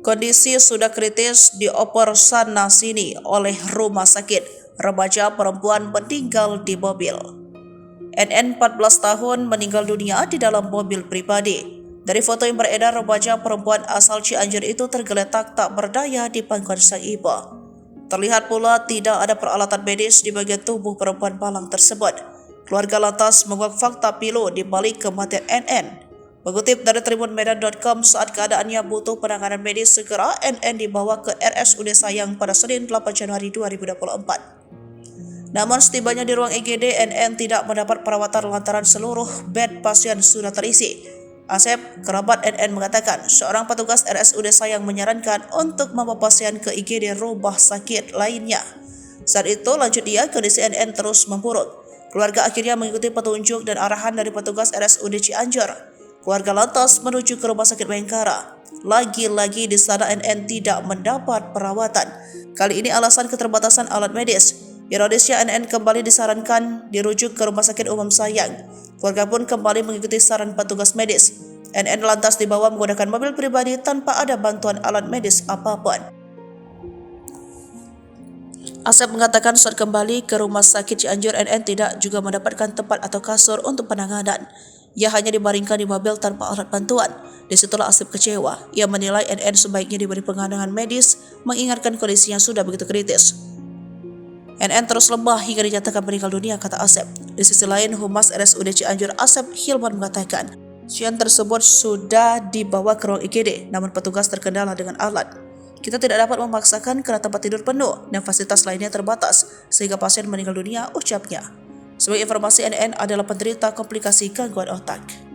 Kondisi sudah kritis dioper sana-sini oleh rumah sakit. Remaja perempuan meninggal di mobil. NN 14 tahun meninggal dunia di dalam mobil pribadi. Dari foto yang beredar, remaja perempuan asal Cianjur itu tergeletak tak berdaya di pangkuan sang ibu. Terlihat pula tidak ada peralatan medis di bagian tubuh perempuan malang tersebut. Keluarga lantas menguak fakta pilu di balik kematian NN. Mengutip dari tribunmedan.com, saat keadaannya butuh penanganan medis segera, NN dibawa ke RSUD Sayang pada Senin 8 Januari 2024. Namun setibanya di ruang IGD, NN tidak mendapat perawatan lantaran seluruh bed pasien sudah terisi. Asep, kerabat NN, mengatakan seorang petugas RSUD Sayang menyarankan untuk membawa pasien ke IGD rumah sakit lainnya. Saat itu lanjut dia, kondisi NN terus memburuk. Keluarga akhirnya mengikuti petunjuk dan arahan dari petugas RSUD Cianjur. Keluarga lantas menuju ke rumah sakit Bayangkara. Lagi-lagi di sana NN tidak mendapat perawatan. Kali ini alasan keterbatasan alat medis. Ironisnya NN kembali disarankan dirujuk ke rumah sakit umum Sayang. Keluarga pun kembali mengikuti saran petugas medis. NN lantas dibawa menggunakan mobil pribadi tanpa ada bantuan alat medis apapun. Asep mengatakan saat kembali ke rumah sakit Cianjur, NN tidak juga mendapatkan tempat atau kasur untuk penanganan. Ia hanya dibaringkan di mobil tanpa alat bantuan. Disitulah Asep kecewa. Ia menilai NN sebaiknya diberi penanganan medis, mengingatkan kondisinya sudah begitu kritis. NN terus lemah hingga dinyatakan meninggal dunia, kata Asep. Di sisi lain, Humas RSUD Cianjur Asep Hilman mengatakan, pasien tersebut sudah dibawa ke ruang IGD, namun petugas terkendala dengan alat. Kita tidak dapat memaksakan karena tempat tidur penuh dan fasilitas lainnya terbatas, sehingga pasien meninggal dunia, ucapnya. Sebagai informasi, NN adalah penderita komplikasi gangguan otak.